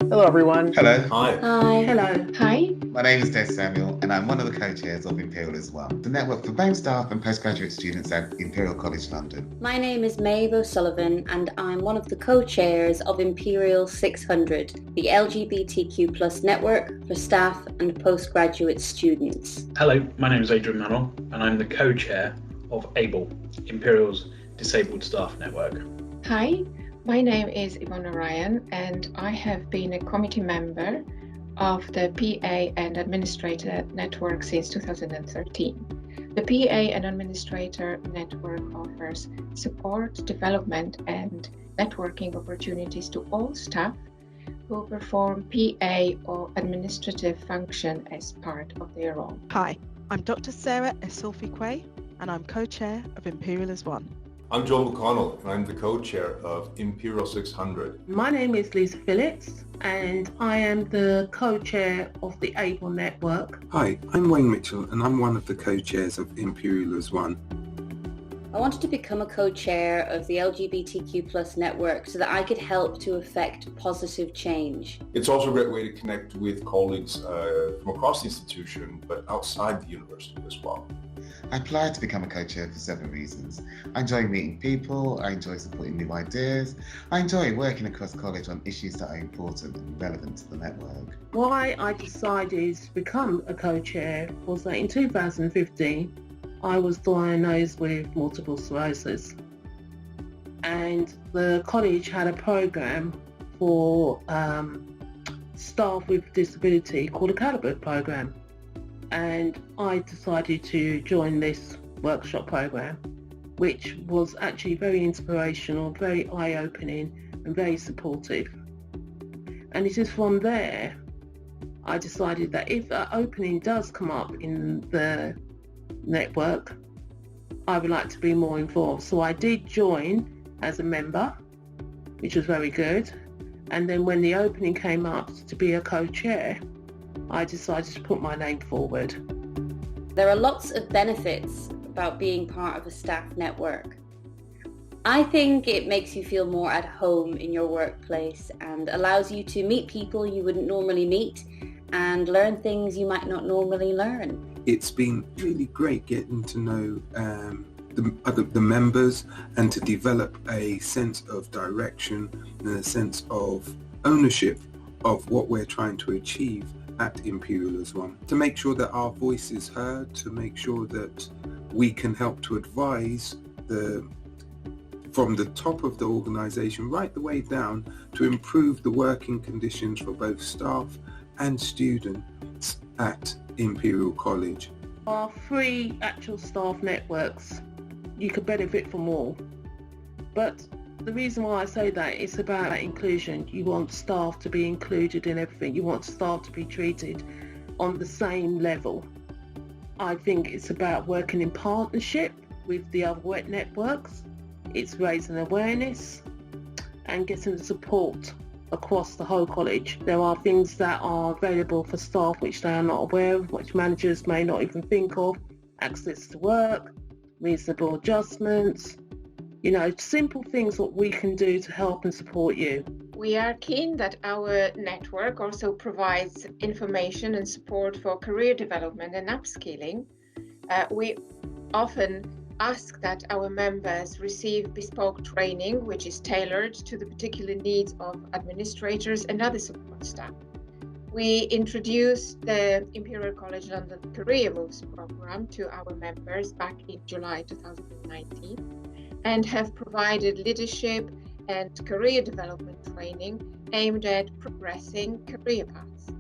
Hello, everyone. Hello, Hi. Hi. Hello. Hi. my name is Des Samuel, and I'm one of the co-chairs of Imperial as well, the network for BAME staff and postgraduate students at Imperial College London. My name is Maeve O'Sullivan and I'm one of the co-chairs of Imperial 600, the LGBTQ+ network for staff and postgraduate students. Hello, my name is Adrian Mannell and I'm the co-chair of ABLE, Imperial's Disabled Staff Network. Hi, my name is Ivona Ryan and I have been a committee member of the PA and Administrator Network since 2013. The PA and Administrator Network offers support, development and networking opportunities to all staff who perform PA or administrative function as part of their role. Hi, I'm Dr. Sarah Esolfi-Quay and I'm co-chair of Imperial as One. I'm John McConnell and I'm the co-chair of Imperial 600. My name is Lisa Phillips and I am the co-chair of the ABLE network. Hi, I'm Wayne Mitchell and I'm one of the co-chairs of Imperial as One. I wanted to become a co-chair of the LGBTQ+ network so that I could help to affect positive change. It's also a great way to connect with colleagues from across the institution, but outside the university as well. I applied to become a co-chair for several reasons. I enjoy meeting people, I enjoy supporting new ideas, I enjoy working across college on issues that are important and relevant to the network. Why I decided to become a co-chair was that in 2015 I was diagnosed with multiple sclerosis and the college had a programme for staff with disability called a Calibre programme. And I decided to join this workshop program, which was actually very inspirational, very eye-opening and very supportive. And it is from there I decided that if an opening does come up in the network, I would like to be more involved. So I did join as a member, which was very good. And then when the opening came up to be a co-chair, I decided to put my name forward. There are lots of benefits about being part of a staff network. I think it makes you feel more at home in your workplace and allows you to meet people you wouldn't normally meet and learn things you might not normally learn. It's been really great getting to know the members and to develop a sense of direction and a sense of ownership of what we're trying to achieve at Imperial as One, to make sure that our voice is heard, to make sure that we can help to advise from the top of the organisation right the way down to improve the working conditions for both staff and students at Imperial College. Our free actual staff networks, you could benefit from all. But the reason why I say that is about inclusion. You want staff to be included in everything. You want staff to be treated on the same level. I think it's about working in partnership with the other wet networks. It's raising awareness and getting the support across the whole college. There are things that are available for staff which they are not aware of, which managers may not even think of. Access to work, reasonable adjustments, simple things that we can do to help and support you. We are keen that our network also provides information and support for career development and upskilling. We often ask that our members receive bespoke training which is tailored to the particular needs of administrators and other support staff. We introduced the Imperial College London Career Moves program to our members back in July 2019 and have provided leadership and career development training aimed at progressing career paths.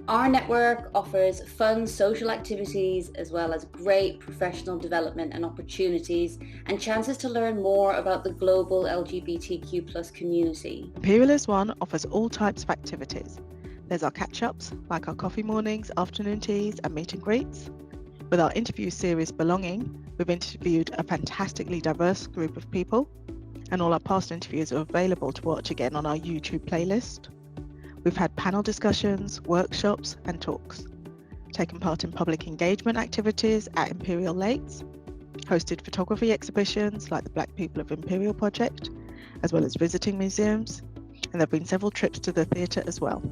Our network offers fun social activities as well as great professional development and opportunities and chances to learn more about the global LGBTQ+ community. Imperial as One offers all types of activities. There's our catch-ups, like our coffee mornings, afternoon teas and meet and greets. With our interview series Belonging, we've interviewed a fantastically diverse group of people, and all our past interviews are available to watch again on our YouTube playlist. We've had panel discussions, workshops and talks, taken part in public engagement activities at Imperial Lakes, hosted photography exhibitions like the Black People of Imperial project, as well as visiting museums, and there have been several trips to the theatre as well.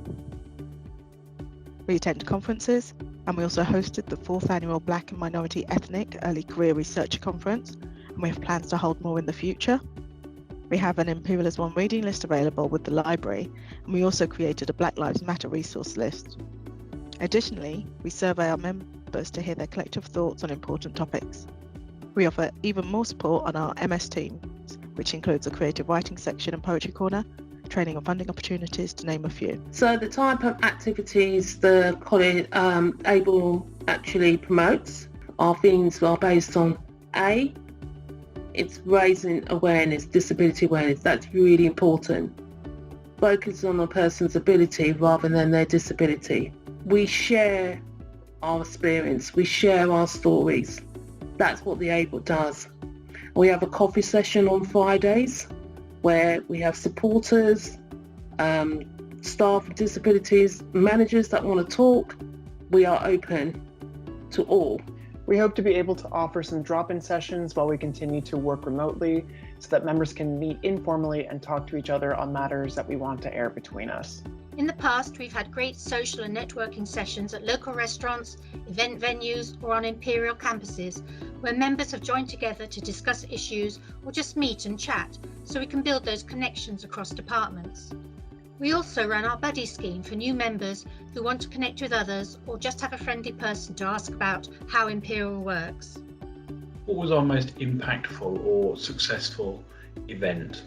We attend conferences, and we also hosted the 4th annual Black and Minority Ethnic Early Career Research Conference, and we have plans to hold more in the future. We have an Imperial One reading list available with the library, and we also created a Black Lives Matter resource list. Additionally, we survey our members to hear their collective thoughts on important topics. We offer even more support on our MS teams, which includes a creative writing section and poetry corner, training and funding opportunities, to name a few. So the type of activities the college ABLE actually promotes, our themes are based on A, it's raising awareness, disability awareness. That's really important. Focus on a person's ability rather than their disability. We share our experience, we share our stories. That's what the ABLE does. We have a coffee session on Fridays where we have supporters, staff with disabilities, managers that want to talk. We are open to all. We hope to be able to offer some drop-in sessions while we continue to work remotely so that members can meet informally and talk to each other on matters that we want to air between us. In the past, we've had great social and networking sessions at local restaurants, event venues, or on Imperial campuses, where members have joined together to discuss issues or just meet and chat, so we can build those connections across departments. We also run our buddy scheme for new members who want to connect with others or just have a friendly person to ask about how Imperial works. What was our most impactful or successful event?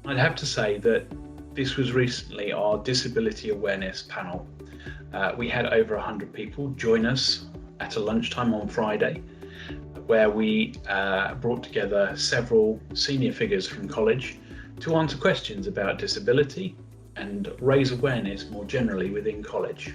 I'd have to say that this was recently our disability awareness panel. We had over 100 people join us at a lunchtime on Friday, where we brought together several senior figures from college to answer questions about disability and raise awareness more generally within college.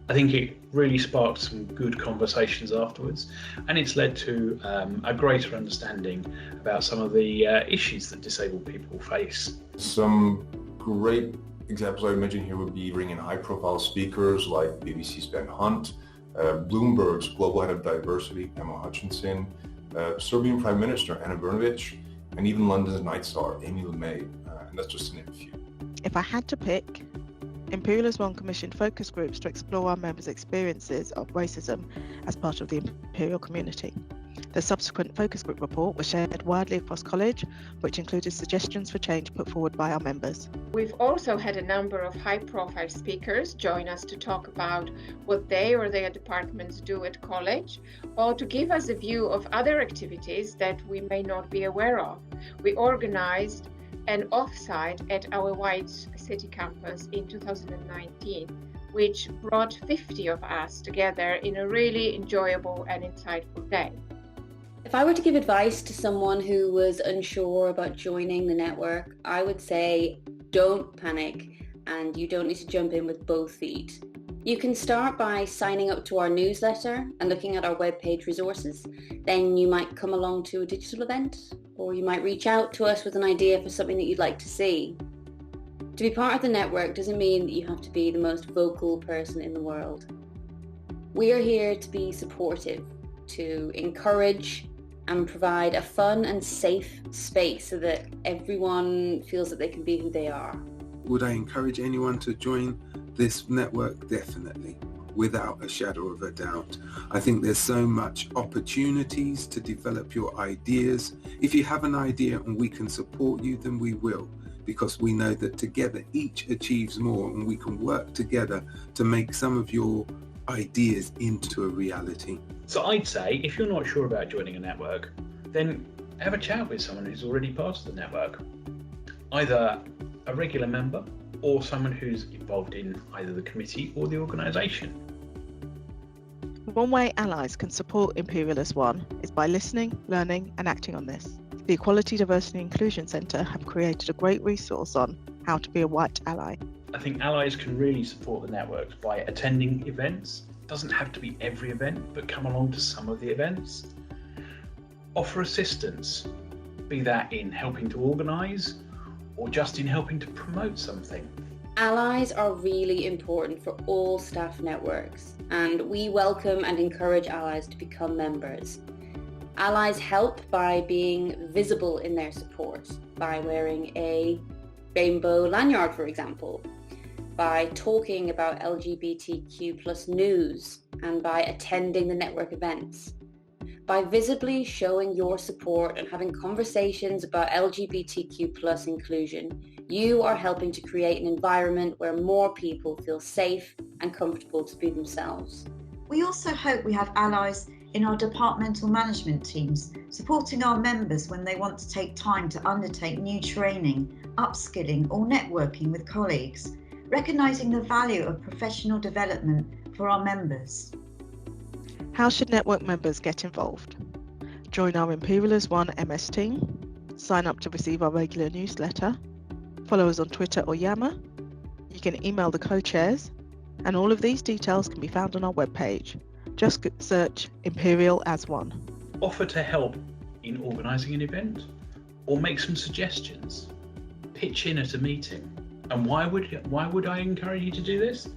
I think it really sparked some good conversations afterwards, and it's led to a greater understanding about some of the issues that disabled people face. Some great examples I would mention here would be bringing high-profile speakers like BBC's Ben Hunt, Bloomberg's Global Head of Diversity, Emma Hutchinson, Serbian Prime Minister Ana Brnabić, and even London's Night Star, Amy LeMay, and that's just to name a few. If I had to pick, Imperial One commissioned focus groups to explore our members' experiences of racism as part of the Imperial community. The subsequent focus group report was shared widely across college, which included suggestions for change put forward by our members. We've also had a number of high-profile speakers join us to talk about what they or their departments do at college, or to give us a view of other activities that we may not be aware of. We organized an offsite at our White City campus in 2019, which brought 50 of us together in a really enjoyable and insightful day. If I were to give advice to someone who was unsure about joining the network, I would say don't panic, and you don't need to jump in with both feet. You can start by signing up to our newsletter and looking at our webpage resources. Then you might come along to a digital event, or you might reach out to us with an idea for something that you'd like to see. To be part of the network doesn't mean that you have to be the most vocal person in the world. We are here to be supportive, to encourage and provide a fun and safe space so that everyone feels that they can be who they are. Would I encourage anyone to join this network? Definitely, without a shadow of a doubt. I think there's so much opportunities to develop your ideas. If you have an idea and we can support you, then we will, because we know that together each achieves more, and we can work together to make some of your ideas into a reality. So I'd say if you're not sure about joining a network, then have a chat with someone who's already part of the network. Either a regular member or someone who's involved in either the committee or the organisation. One way allies can support Imperial One is by listening, learning and acting on this. The Equality, Diversity and Inclusion Centre have created a great resource on how to be a white ally. I think allies can really support the networks by attending events. It doesn't have to be every event, but come along to some of the events. Offer assistance, be that in helping to organise or just in helping to promote something. Allies are really important for all staff networks, and we welcome and encourage allies to become members. Allies help by being visible in their support, by wearing a rainbow lanyard, for example, by talking about LGBTQ+ news, and by attending the network events. By visibly showing your support and having conversations about LGBTQ+ inclusion, you are helping to create an environment where more people feel safe and comfortable to be themselves. We also hope we have allies in our departmental management teams, supporting our members when they want to take time to undertake new training, upskilling or networking with colleagues, recognising the value of professional development for our members. How should network members get involved? Join our Imperial as One MS team, sign up to receive our regular newsletter, follow us on Twitter or Yammer. You can email the co-chairs, and all of these details can be found on our webpage. Just search Imperial as One. Offer to help in organising an event, or make some suggestions. Pitch in at a meeting. And why would I encourage you to do this?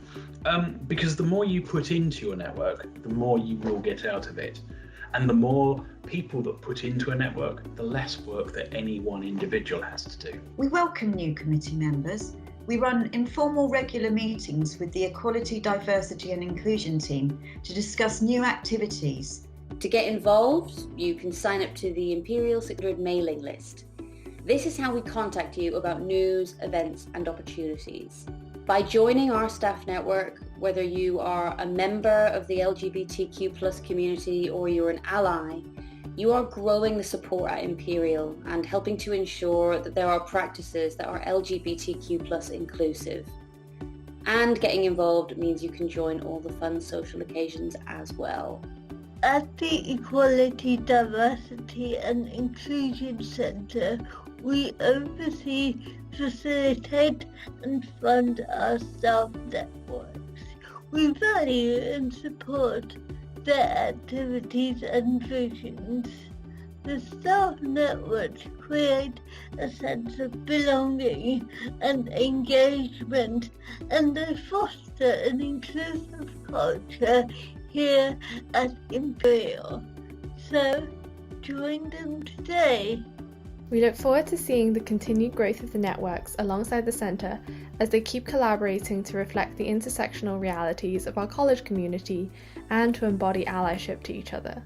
Because the more you put into your network, the more you will get out of it. And the more people that put into a network, the less work that any one individual has to do. We welcome new committee members. We run informal regular meetings with the Equality, Diversity and Inclusion team to discuss new activities. To get involved, you can sign up to the Imperial 600 mailing list. This is how we contact you about news, events and opportunities. By joining our staff network, whether you are a member of the LGBTQ+ community or you're an ally, you are growing the support at Imperial and helping to ensure that there are practices that are LGBTQ+ inclusive. And getting involved means you can join all the fun social occasions as well. At the Equality, Diversity and Inclusion Centre, we oversee, facilitate and fund our staff networks. We value and support their activities and visions. The staff networks create a sense of belonging and engagement, and they foster an inclusive culture here at Imperial. So, join them today. We look forward to seeing the continued growth of the networks alongside the Centre as they keep collaborating to reflect the intersectional realities of our college community and to embody allyship to each other.